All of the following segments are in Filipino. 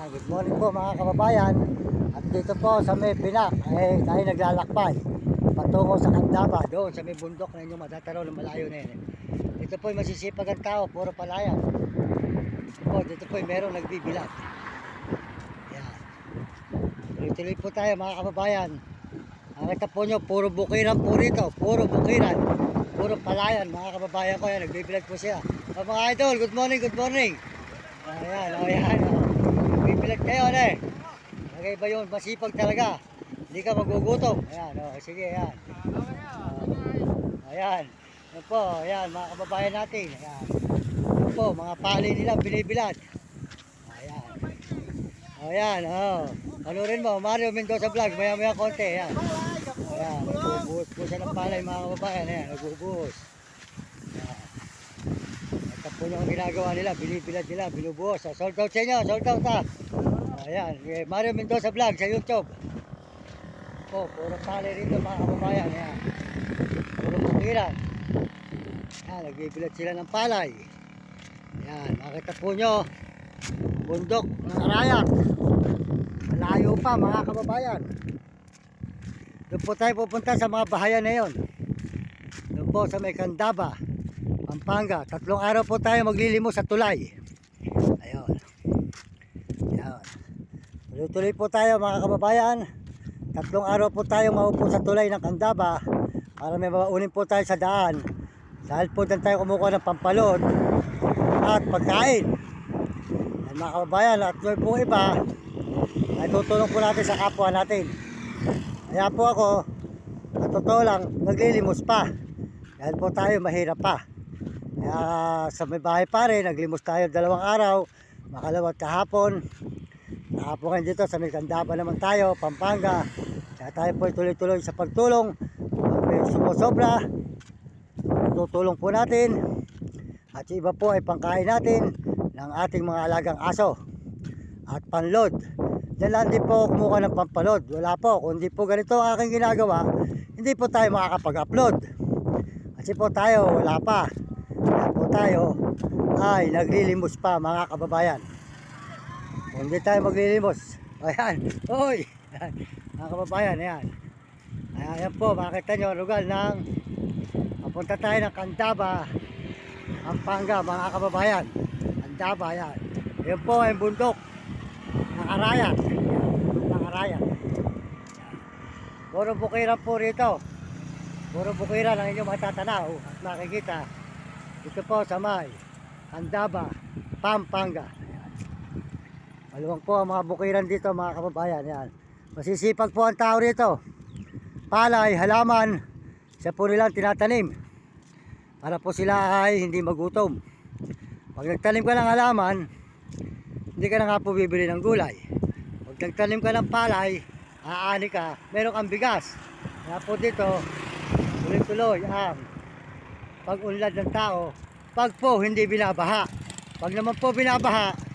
Good morning po mga kababayan. At dito po sa may Binak tayo naglalakbay patungo sa Candaba, doon sa may bundok na inyong matatanaw ng malayo na yun. Dito po masisipag ang tao, puro palayan. Dito po merong nagbibilat. Yan. Tuloy-tuloy po tayo mga kababayan. Nakita po nyo, puro bukiran po rito. Puro bukiran, puro palayan mga kababayan ko. Yan, nagbibilat po siya. Mga idol, good morning, good morning. Ayan. Bibilat kayo Lagay ba yun? Masipag talaga. Hindi ka magugutom. Sige, ayan. Ayan. Yan po, ayan, mga kababayan natin. Ayan. Yan po, mga pali nila binibilat. Ayan. Panurin mo, Mario Mendoza Vlog. Maya konti. Ayan. Nagbubuhos po siya ng palay mga kababayan. Ayan, nagbubuhos. Ito po yung ginagawa nila. Binibilat nila, binubuhos. Sold out sa inyo, sold out ha. Ayan, Mario Mendoza Vlog sa YouTube. Puro palay rito mga kababayan. Ayan. Puro bukiran. Ayan, nagbibilat sila ng palay. Ayan, makita po nyo bundok ng Arayat. Malayo pa mga kababayan. Doon po tayo pupunta sa mga bahayan na yun. Doon po sa may Candaba, Pampanga. 3 araw po tayo maglilimos sa tulay. Ayun. Tuloy-tuloy po tayo mga kababayan. 3 araw po tayo maupo sa tulay ng Candaba para may maunin po tayo sa daan. Dahil po dyan tayo kumukuha ng pampalod at pagkain. Yan mga kababayan, at yung po iba ay tutulong po natin sa kapwa natin. Kaya po ako, at totoo lang, naglilimos pa. Dahil po tayo mahirap pa. Kaya sa may bahay pa rin, naglimos tayo 2 araw, makalawa at kahapon. Kahapon ngayon dito sa may Candaba naman tayo, Pampanga. Kaya tayo po tuloy-tuloy sa pagtulong. Pag may sumusobra, tutulong po natin. At iba po ay pangkain natin ng ating mga alagang aso. At panlod. Diyan lang din po kumuha ng pampalod. Wala po, kundi po ganito ang aking ginagawa, hindi po tayo makakapag-upload. Kasi po tayo, wala pa. Kaya po tayo ay naglilimos pa mga kababayan. Kung hindi tayo maglilimos, ayan, hoy, mga kababayan, ayan. Ayan po, makita nyo, lugar ng papunta tayo ng Candaba, Pampanga, mga kababayan. Candaba, ayan. Ayan po ay bundok ng Arayat. Bundok ng Arayat. Puro bukiran po rito. Puro bukiran ang inyong matatanaw at makikita. Ito po sa may Candaba, Pampanga. Maluwang po ang mga bukiran dito mga kababayan. Yan. Masisipag po ang tao rito. Palay, halaman, siya po nilang tinatanim. Para po sila ay hindi magutom. Pag nagtanim ka ng halaman, hindi ka na nga po bibili ng gulay. Pag nagtanim ka ng palay, aani ka, meron kang bigas. Kaya po dito, tuloy-tuloy ang pag-unlad ng tao. Pag po hindi binabaha. Pag naman po binabaha,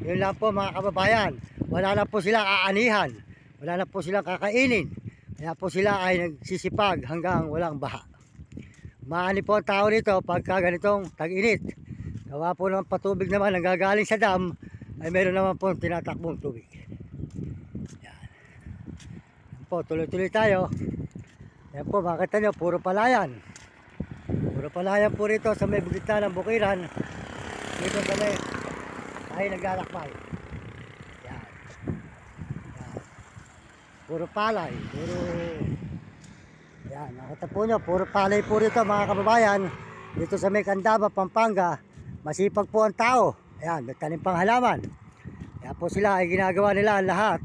yun lang po mga kababayan, wala na po silang aanihan, wala na po silang kakainin. Kaya po sila ay nagsisipag hanggang walang baha. Maani po ang tao rito pagka ganitong tag-init. Gawa po ng patubig naman ang gagaling sa dam, ay meron naman po tinatakbong tubig. Yan. Yan po, tuloy-tuloy tayo. Yan po, makita nyo, puro palayan. Puro palayan po rito sa may bugita ng bukiran. Dito sa may tayo naglalakbay. Yan. Puro palay, puro... Yan, nakita po nyo, puro palay po rito mga kababayan. Dito sa may Candaba, Pampanga. Masipag po ang tao. Ayan, nagtanim pang halaman. Kaya po sila ay ginagawa nila lahat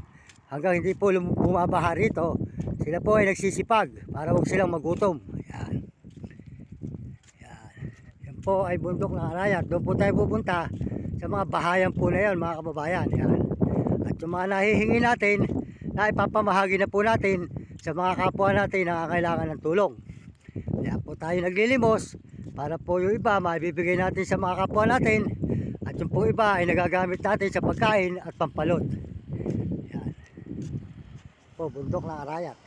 hanggang hindi po bumabaha rito. Sila po ay nagsisipag para huwag silang magutom. Ayan. Yan po ay bundok ng Arayat. Doon po tayo pupunta sa mga bahayan po na yan mga kababayan. Ayan. At yung mga nahihingi natin na ipapamahagi na po natin sa mga kapwa natin na kailangan ng tulong. Kaya po tayo naglilimos para po yung iba maibibigay natin sa mga kapwa natin at yung po iba ay nagagamit natin sa pagkain at pampalod. Yan po, bundok ng Arayat.